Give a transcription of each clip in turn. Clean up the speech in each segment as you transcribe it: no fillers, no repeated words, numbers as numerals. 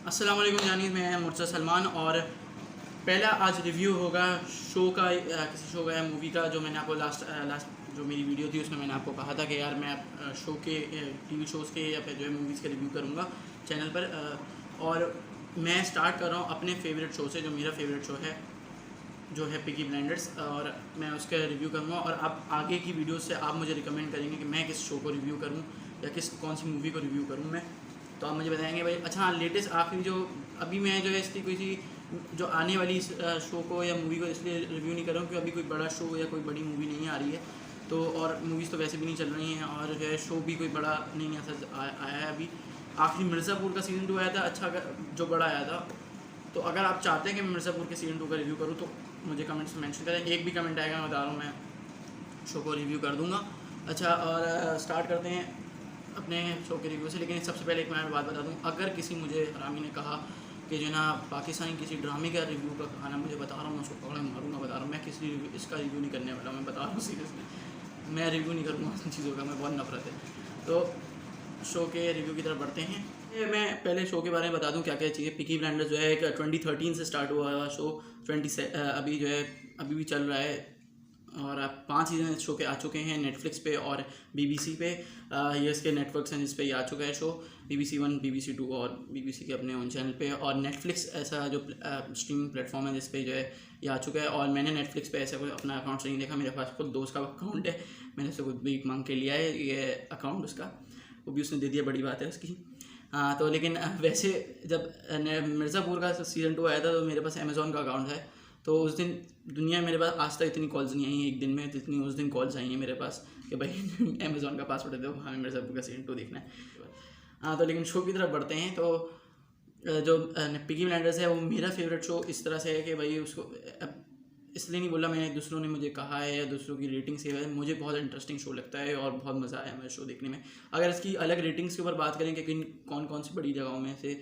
अस्सलाम वालेकुम जानी, मैं मुर्तज़ा सलमान और पहला आज रिव्यू होगा शो का, किसी शो का या मूवी का जो मैंने आपको लास्ट जो मेरी वीडियो थी उसमें मैंने आपको कहा था कि यार मैं शो के टीवी शोज़ के या फिर जो है मूवीज़ के रिव्यू करूँगा चैनल पर। और मैं स्टार्ट कर रहा हूँ अपने फेवरेट शो से, जो मेरा फेवरेट शो है जो है पिकी ब्लाइंडर्स, और मैं उसका रिव्यू करूँगा। और अब आगे की वीडियो से आप मुझे रिकमेंड करेंगे कि मैं किस शो को रिव्यू करूँ या कौन सी मूवी को रिव्यू करूँ मैं, तो आप मुझे बताएंगे भाई। अच्छा हाँ, लेटेस्ट आखिरी जो अभी मैं जो है इसकी कोई सी जो आने वाली शो को या मूवी को इसलिए रिव्यू नहीं कर रहा हूँ क्योंकि अभी कोई बड़ा शो या कोई बड़ी मूवी नहीं आ रही है, तो और मूवीज़ तो वैसे भी नहीं चल रही हैं, और जो है शो भी कोई बड़ा नहीं ऐसा आया है अभी। आखिरी मिर्ज़ापुर का सीज़न 2 आया था, अच्छा जो बड़ा आया था। तो अगर आप चाहते हैं कि मैं मिर्ज़ापुर के सीज़न 2 का रिव्यू करूँ तो मुझे कमेंट्स में मेंशन करें। एक भी कमेंट आएगा मैं बता रहा हूँ, मैं शो को रिव्यू कर दूँगा। अच्छा, और स्टार्ट करते हैं अपने शो के रिव्यू से। लेकिन सबसे पहले एक मैं बात बता दूँ, अगर किसी मुझे हरामी ने कहा कि जो ना पाकिस्तानी किसी ड्रामे का रिव्यू का खाना मुझे बता रहा हूँ, मैं उसको पकड़े मारूंगा, बता रहा हूँ। मैं किसी इसका रिव्यू नहीं करने वाला, मैं बता रहा हूँ सीरियसली, मैं रिव्यू नहीं करूँगा उन चीज़ों का, मैं बहुत नफरत है। तो शो के रिव्यू की तरफ बढ़ते हैं। मैं पहले शो के बारे में बता दूं क्या क्या चीज़ें। पिकी ब्लाइंडर्स जो है एक 2013 से स्टार्ट हुआ हुआ शो, अभी जो है अभी भी चल रहा है, और 5 सीज़न इस शो के आ चुके हैं नेटफ्लिक्स पे और BBC पे। ये इसके नेटवर्क्स हैं जिस पे ये आ चुका है शो, BBC 1, BBC 2 और BBC के अपने उन चैनल पे। और नेटफ्लिक्स ऐसा जो स्ट्रीमिंग प्लेटफॉर्म है जिस पे जो है ये आ चुका है। और मैंने नेटफ्लिक्स पे ऐसा कोई अपना अकाउंट से नहीं देखा, मेरे पास खुद दोस्त का अकाउंट है, मैंने उससे खुद भी मांग के लिया है ये अकाउंट उसका, वो भी उसने दे दिया, बड़ी बात है उसकी। हाँ, तो लेकिन वैसे जब मिर्ज़ापुर का सीज़न 2 आया था तो मेरे पास अमेज़ॉन का अकाउंट है, तो उस दिन दुनिया मेरे पास आज तक इतनी कॉल्स नहीं आई हैं एक दिन में जितनी उस दिन कॉल्स आई हैं मेरे पास कि भाई अमेज़ॉन का पासवर्ड दे दो, हमें मिर्ज़ापुर का सीज़न 2 देखना है। हाँ, तो लेकिन शो की तरफ बढ़ते हैं। तो जो पिकी ब्लाइंडर्स है वो मेरा फेवरेट शो इस तरह से है कि भाई उसको इसलिए नहीं बोला मैंने, दूसरों ने मुझे कहा है या दूसरों की रेटिंग से है, मुझे बहुत इंटरेस्टिंग शो लगता है और बहुत मज़ा आया मुझे शो देखने में। अगर इसकी अलग रेटिंग्स के ऊपर बात करें कि कौन कौन सी बड़ी जगहों में से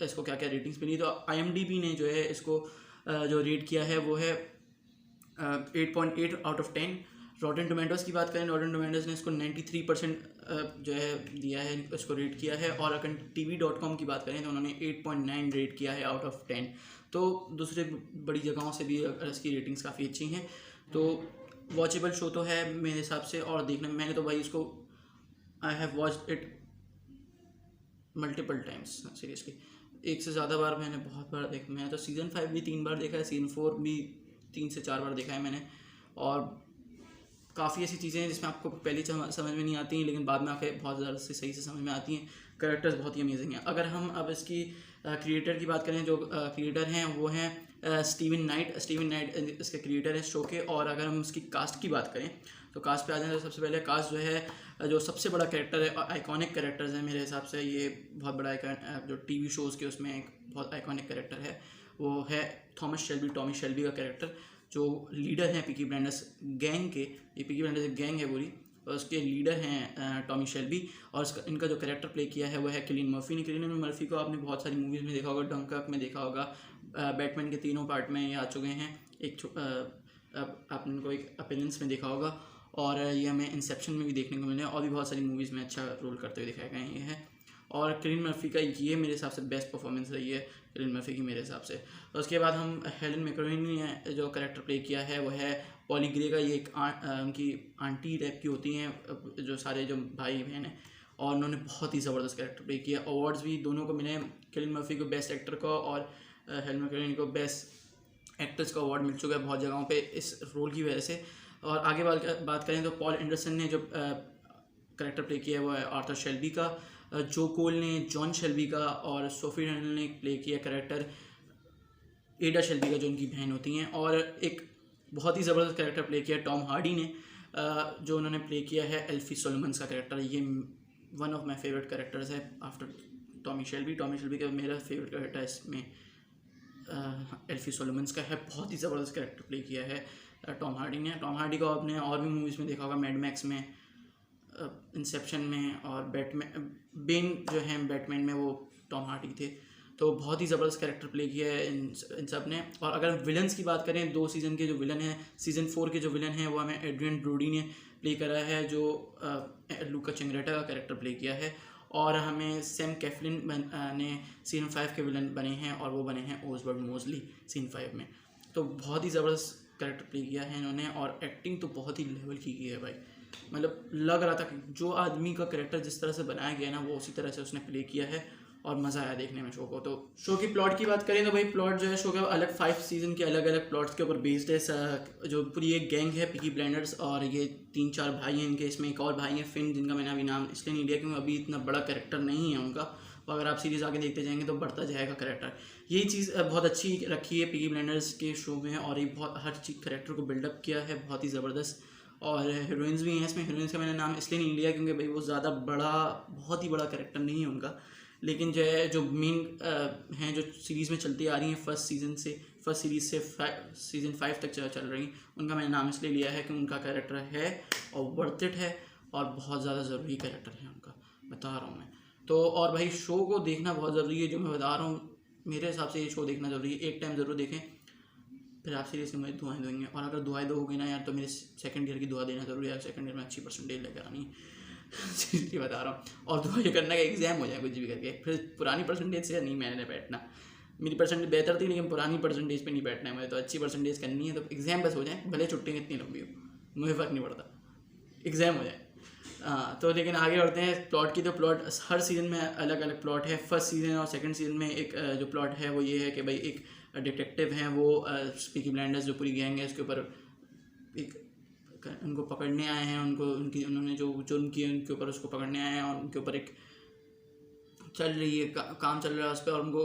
इसको क्या क्या रेटिंग्स मिली, तो IMDb ने जो है इसको जो रेट किया है वो है 8.8 आउट ऑफ 10। रॉटन टोमेटोज़ की बात करें, रॉटन टोमेटोज़ ने इसको 93% जो है दिया है, इसको रेट किया है। और अगर TV.com की बात करें तो उन्होंने 8.9 रेट किया है आउट ऑफ 10। तो दूसरे बड़ी जगहों से भी इसकी रेटिंग्स काफ़ी अच्छी हैं, तो वॉचेबल शो तो है मेरे हिसाब से। और देखने मैंने तो भाई इसको I have watched it multiple times, seriously एक से ज़्यादा बार मैंने बहुत बार देखा। मैंने तो सीज़न 5 भी 3 बार देखा है, सीज़न 4 भी 3 से 4 बार देखा है मैंने। और काफ़ी ऐसी चीज़ें हैं जिसमें आपको पहले समझ में नहीं आती हैं लेकिन बाद में आके बहुत ज़्यादा से सही से समझ में आती हैं। कैरेक्टर्स बहुत ही अमेजिंग हैं। अगर हम अब इसकी क्रिएटर की बात करें, जो क्रिएटर हैं वो हैं स्टीवन नाइट इसके क्रिएटर हैं शो के। और अगर हम उसकी कास्ट की बात करें तो कास्ट पे आ जाए तो सबसे पहले कास्ट जो है जो सबसे बड़ा कैरेक्टर है, आइकॉनिक कैरेक्टर्स हैं मेरे हिसाब से, ये बहुत बड़ा जो TV शोज़ के उसमें एक बहुत आइकॉनिक कैरेक्टर है वो है टॉमी शेल्बी का कैरेक्टर, जो लीडर हैं पिकी ब्लाइंडर्स गैंग के। ये पिकी ब्लाइंडर्स एक गैंग है पूरी, और उसके लीडर हैं टॉमी शेल्बी। और इनका जो कैरेक्टर प्ले किया है वो है किलियन मर्फी ने। किलियन मर्फी को आपने बहुत सारी मूवीज़ में देखा होगा, डंकर्क में देखा होगा, बैटमैन के 3 पार्ट में ये आ चुके हैं। आपने इनको एक अपीयरेंस में देखा होगा, और ये हमें इंसेप्शन में भी देखने को मिले, और भी बहुत सारी मूवीज़ में अच्छा रोल करते हुए दिखाया गया ये है। और किलियन मर्फी का ये मेरे हिसाब से बेस्ट परफॉर्मेंस रही है किलियन मर्फी की मेरे हिसाब से। और उसके बाद हम हेलन मैकरोनी ने जो कैरेक्टर प्ले किया है वो है पॉली ग्रे का। ये एक उनकी आंटी टाइप की होती हैं जो सारे जो भाई बहन हैं, और उन्होंने बहुत ही ज़बरदस्त कैरेक्टर प्ले किया। अवार्ड्स भी दोनों को मिले, किलियन मर्फी को बेस्ट एक्टर का और हेलन मैकरोनी को बेस्ट एक्ट्रेस का अवार्ड मिल चुका है बहुत जगहों पे इस रोल की वजह से। और आगे बात करें तो पॉल एंडरसन ने जो कैरेक्टर प्ले किया है वो है आर्थर शेल्बी का, जो कोल ने जॉन शेल्बी का, और सोफी डैनियल ने प्ले किया कैरेक्टर एडा शेल्बी का जो उनकी बहन होती हैं। और एक बहुत ही ज़बरदस्त कैरेक्टर प्ले किया टॉम हार्डी ने, जो उन्होंने प्ले किया है एल्फी सोलोमन्स का कैरेक्टर। ये one of my favourite characters है आफ्टर टॉमी शेल्बी का मेरा फेवरेट कैरेक्टर इसमें एल्फी सोलोमन्स का है। बहुत ही ज़बरदस्त कैरेक्टर प्ले किया है टॉम हार्डी ने। टॉम हार्डी को आपने और भी मूवीज़ में देखा होगा, मैड मैक्स में, इंसेप्शन में, और बेन जो है बैटमैन में वो टॉम हार्डी थे। तो बहुत ही ज़बरदस्त कैरेक्टर प्ले किया है इन सब ने। और अगर विलन्स की बात करें, 2 सीज़न के जो विलन हैं, सीज़न 4 के जो विलन हैं वो हमें एड्रियन ब्रोडी ने प्ले करा है, जो लूका चिंगरेटा का कैरेक्टर प्ले किया है। और हमें सैम कैफलिन ने सीज़न 5 के विलन बने हैं और वो बने हैं ओसबर्ट मोजली सीज़न 5 में। तो बहुत ही ज़बरदस्त कैरेक्टर प्ले किया है इन्होंने और एक्टिंग तो बहुत ही लेवल की है भाई। मतलब लग रहा था कि जो आदमी का कैरेक्टर जिस तरह से बनाया गया ना वो उसी तरह से उसने प्ले किया है और मज़ा आया देखने में शो को। तो शो की प्लॉट की बात करें तो भाई प्लॉट जो है शो का अलग 5 सीज़न के अलग अलग प्लॉट्स के ऊपर बेस्ड है। जो पूरी एक गैंग है पीकी ब्लाइंडर्स और ये 3-4 भाई हैं इनके, इसमें एक और भाई हैं फिन, जिनका मैंने अभी नाम इसलिए नहीं लिया क्योंकि अभी इतना बड़ा कैरेक्टर नहीं है उनका, और अगर आप सीरीज़ आगे देखते जाएंगे तो बढ़ता जाएगा कैरेक्टर। यही चीज़ बहुत अच्छी रखी है पीकी ब्लाइंडर्स के शो में और ये बहुत हर चीज़ कैरेक्टर को बिल्डअप किया है बहुत ही ज़बरदस्त। और हीरोइंस भी हैं इसमें। हीरोइंस का मैंने नाम इसलिए नहीं लिया क्योंकि भाई वो ज़्यादा बड़ा बहुत ही बड़ा कैरेक्टर नहीं है उनका, लेकिन जो है जो मेन हैं जो सीरीज़ में चलती आ रही हैं फर्स्ट सीरीज़ से सीज़न 5 तक चल रही, उनका मैंने नाम इसलिए लिया है कि उनका कैरेक्टर है और वर्थ इट है और बहुत ज़्यादा ज़रूरी कैरेक्टर है उनका, बता रहा हूँ मैं। तो और भाई शो को देखना बहुत ज़रूरी है, जो मैं बता रहा हूँ मेरे हिसाब से ये शो देखना ज़रूरी है। एक टाइम ज़रूर देखें, फिर आप सीरियसली मुझे दुआएं देंगे, और अगर दुआएं दोगे ना यार तो मेरे सेकंड ईयर की दुआ देना ज़रूरी है। सेकंड ईयर में अच्छी परसेंटेज लेकर आनी है सीरियसली बता रहा हूँ। और दुआ ये करना कि एग्ज़ाम हो जाए कुछ भी करके, फिर पुरानी परसेंटेज से नहीं मैंने बैठना। मेरी परसेंटेज बेहतर थी लेकिन पुरानी परसेंटेज पे नहीं बैठना है मुझे, तो अच्छी परसेंटेज करनी है। तो एग्ज़ाम बस हो जाए, भले छुट्टी कितनी लंबी हो मुझे फ़र्क नहीं पड़ता, एग्ज़ाम हो जाए। तो लेकिन आगे बढ़ते हैं प्लॉट की। तो प्लॉट हर सीज़न में अलग अलग प्लॉट है। फर्स्ट सीज़न और सेकंड सीज़न में एक जो प्लॉट है वो ये है कि भाई एक डिटेक्टिव हैं वो पीकी ब्लाइंडर्स जो पूरी गैंग है इसके ऊपर एक उनको पकड़ने आए हैं, उन्होंने जो जुर्म किए उनके ऊपर उसको पकड़ने आए हैं और उनके ऊपर एक चल रही है काम चल रहा है उस पर, और उनको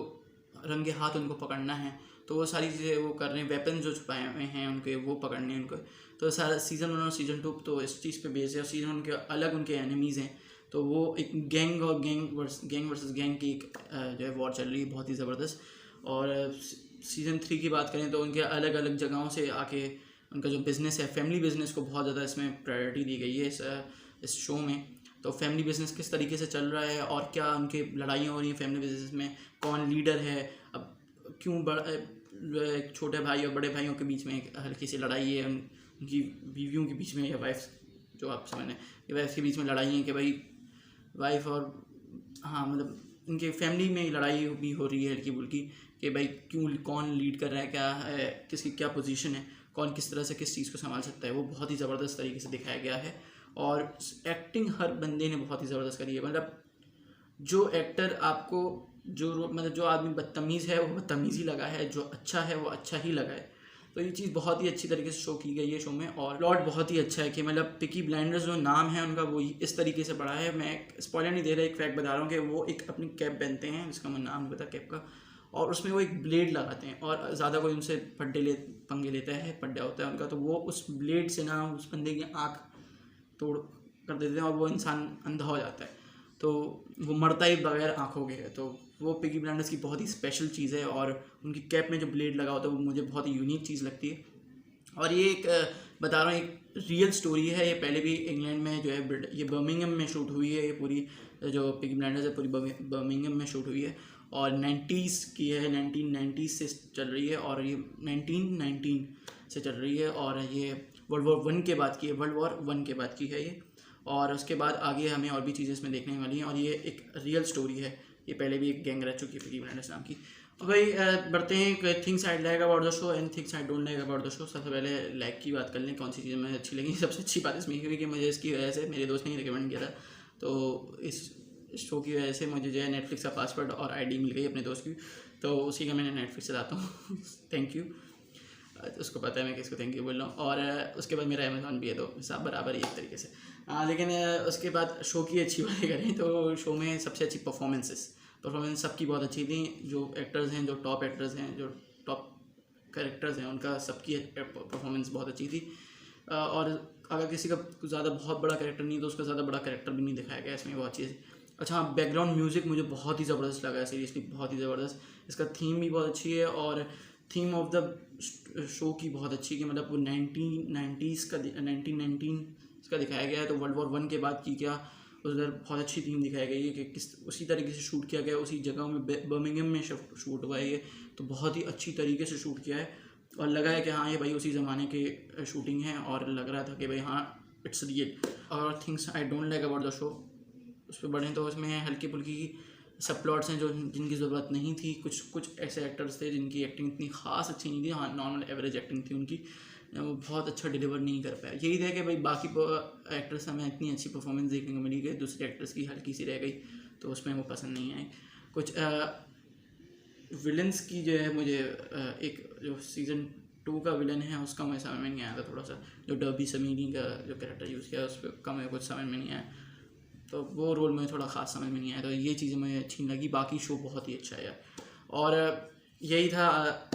रंगे हाथ उनको पकड़ना है। तो वो सारी चीज़ें वो कर रहे हैं, वेपन जो छुपाए हुए हैं उनके वो पकड़ने हैं उनको। तो सारा सीज़न 1 और सीज़न 2 तो इस चीज़ पे बेस है, और सीज़न 1 के अलग उनके एनिमीज़ हैं। तो वो एक गैंग वर्सेस गैंग की एक जो है वॉर चल रही है बहुत ही ज़बरदस्त। और सीज़न 3 की बात करें तो उनके अलग अलग जगहों से आके उनका जो बिज़नेस है, फैमिली बिज़नेस को बहुत ज़्यादा इसमें प्रायोरिटी दी गई है इस शो में। तो फैमिली बिज़नेस किस तरीके से चल रहा है और क्या उनकी लड़ाइयाँ हो रही हैं फैमिली बिज़नेस में, कौन लीडर है, अब क्यों एक छोटे भाई और बड़े भाइयों के बीच में एक हल्की सी लड़ाई है, उनकी बीवियों के बीच में या वाइफ जो आप समझ लें वाइफ के बीच में लड़ाई है कि भाई वाइफ और हाँ मतलब उनके फैमिली में लड़ाई भी हो रही है हल्की फुल्की कि भाई क्यों कौन लीड कर रहा है, क्या है, किसकी क्या पोजीशन है, कौन किस तरह से किस चीज़ को संभाल सकता है। वो बहुत ही ज़बरदस्त तरीके से दिखाया गया है और एक्टिंग हर बंदे ने बहुत ही ज़बरदस्त करी है। मतलब जो एक्टर आपको जो आदमी बदतमीज़ है वो बदतमीज़ ही लगा है, जो अच्छा है वो अच्छा ही लगा है। तो ये चीज़ बहुत ही अच्छी तरीके से शो की गई है शो में। और प्लॉट बहुत ही अच्छा है कि मतलब पीकी ब्लाइंडर्स जो नाम है उनका वो इस तरीके से पड़ा है। मैं स्पॉइलर नहीं दे रहा, एक फैक्ट बता रहा हूँ कि वो एक अपनी कैप पहनते हैं जिसका मुझे नाम नहीं पता कैप का, और उसमें वो एक ब्लेड लगाते हैं और ज़्यादा कोई उनसे पंगे लेता है, पड्डा होता है उनका, तो वो उस ब्लेड से ना उस बंदे की आँख तोड़ कर देते हैं और वो इंसान अंधा हो जाता है, तो वो मरता ही बगैर आँखों के है। तो वो पीकी ब्लाइंडर्स की बहुत ही स्पेशल चीज़ है और उनकी कैप में जो ब्लेड लगा होता है वो मुझे बहुत ही यूनिक चीज़ लगती है। और ये एक बता रहा हूँ एक रियल स्टोरी है। ये पहले भी इंग्लैंड में जो है ये बर्मिंघम में शूट हुई है। ये पूरी जो पीकी ब्लाइंडर्स है पूरी बर्मिंघम में शूट हुई है और 90s की है, 1990s से चल रही है और ये 1919 से चल रही है और ये वर्ल्ड वॉर 1 के बाद की है, वर्ल्ड वॉर 1 के बाद की है ये। और उसके बाद आगे हमें और भी चीज़ें इसमें देखने वाली हैं और ये एक रियल स्टोरी है। ये पहले भी एक गैंग रह चुकी है पीकी ब्लाइंडर्स नाम की। तो भाई बढ़ते हैं things I like about the show and things I don't like about the show. सबसे पहले लाइक की बात कर लें, कौन सी चीज़ें मुझे अच्छी लगी। सबसे अच्छी बात इसमें हुई कि मुझे इसकी वजह से मेरे दोस्त ने रिकमेंड किया था, तो इस शो की वजह से मुझे जो है नेटफ्लिक्स का पासवर्ड और आईडी मिल गई अपने दोस्त की, तो उसी का मैंने नेटफ्लिक्स चलाता हूँ थैंक यू। उसको पता है मैं किसको थैंक यू बोल रहा हूँ। और उसके बाद मेरा अमेज़ॉन भी है, तो सब बराबर ही एक तरीके से। लेकिन उसके बाद शो की अच्छी बातें करें तो शो में सबसे अच्छी परफॉर्मेंस सबकी बहुत अच्छी थी। जो एक्टर्स हैं, जो टॉप एक्टर्स हैं, जो टॉप कैरेक्टर्स हैं, उनका सबकी परफॉर्मेंस बहुत अच्छी थी। और अगर किसी का ज़्यादा बहुत बड़ा कैरेक्टर नहीं तो उसका ज़्यादा बड़ा कैरेक्टर भी नहीं दिखाया गया इसमें, बहुत चीज़। अच्छा हाँ, बैकग्राउंड म्यूज़िक मुझे बहुत ही ज़बरदस्त लगा है, सीरियसली बहुत ही ज़बरदस्त। इसका थीम भी बहुत अच्छी है और थीम ऑफ द शो की बहुत अच्छी कि मतलब वो 1919 का दिखाया गया है। तो वर्ल्ड वॉर 1 के बाद की क्या उधर बहुत अच्छी थीम दिखाई गई है कि किस उसी तरीके से शूट किया गया, उसी जगह में बर्मिंघम में शूट हुआ है ये, तो बहुत ही अच्छी तरीके से शूट किया है और लगा है कि हाँ ये भाई उसी ज़माने के शूटिंग है और लग रहा था कि भाई हाँ इट्स रियल। और things I don't like about the show, उस पर बढ़ें। तो उसमें हल्की फुल्की सब प्लॉट्स हैं जो जिनकी ज़रूरत नहीं थी। कुछ ऐसे एक्टर्स थे जिनकी एक्टिंग इतनी ख़ास अच्छी नहीं थी, हाँ नॉर्मल एवरेज एक्टिंग थी उनकी, वो बहुत अच्छा डिलीवर नहीं कर पाया। यही था कि भाई बाकी एक्टर्स हमें इतनी अच्छी परफॉर्मेंस देखने को मिली, गई दूसरे एक्टर्स की हल्की सी रह गई, तो उसमें वो पसंद नहीं आई। कुछ विलन्स की जो है मुझे एक जो सीज़न 2 का विलन है उसका मुझे समझ में नहीं आया था थोड़ा सा, जो डर्बी समीनी का जो कैरेक्टर यूज़ किया उस पर का मुझे कुछ समझ में नहीं आया, तो वो रोल मुझे थोड़ा ख़ास समझ में नहीं आया। तो ये चीज़ें मुझे अच्छी नहीं लगी। बाकी शो बहुत ही अच्छा है यार। और यही था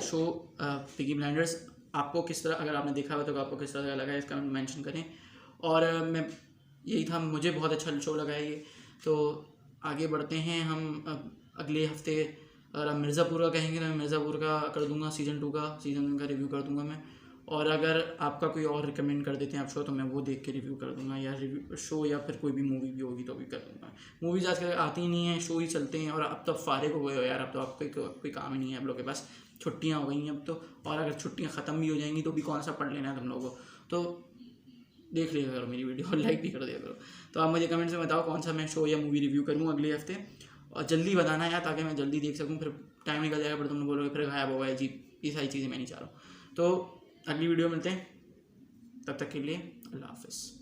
शो पीकी ब्लाइंडर्स। आपको किस तरह, अगर आपने देखा हो तो आपको किस तरह का लगा है इसका मेंशन करें। और मैं यही था, मुझे बहुत अच्छा शो लगा है ये। तो आगे बढ़ते हैं हम अगले हफ्ते। अगर आप मिर्ज़ापुर का कहेंगे तो मैं मिर्ज़ापुर का कर दूंगा, सीज़न 1 का रिव्यू कर दूंगा मैं। और अगर आपका कोई और रिकमेंड कर देते हैं आप शो, तो मैं वो देख के रिव्यू कर दूंगा, या रिव्यू शो या फिर कोई भी मूवी भी होगी तो भी कर दूंगा। मूवीज़ आजकल आती ही नहीं है, शो ही चलते हैं। और अब तो फारिग हो गए हो यार, अब तो आपको कोई काम ही नहीं है आप लोग के पास, छुट्टियाँ हो गई हैं अब तो। और अगर छुट्टियाँ ख़त्म भी हो जाएंगी तो भी कौन सा पढ़ लेना है तुम लोगों को। तो देख लिया करो मेरी वीडियो, लाइक भी कर दिया करो। तो आप मुझे कमेंट्स में बताओ कौन सा मैं शो या मूवी रिव्यू करूँ अगले हफ्ते, और जल्दी बताना यार, ताकि मैं जल्दी देख सकूँ। फिर टाइम निकल जाएगा, फिर तुम बोलोगे फिर गायब हो गया जी, ये सारी चीज़ें मैं नहीं चाह रहा हूँ। तो अगली वीडियो मिलते हैं, तब तक के लिए अल्लाह हाफ़िज़।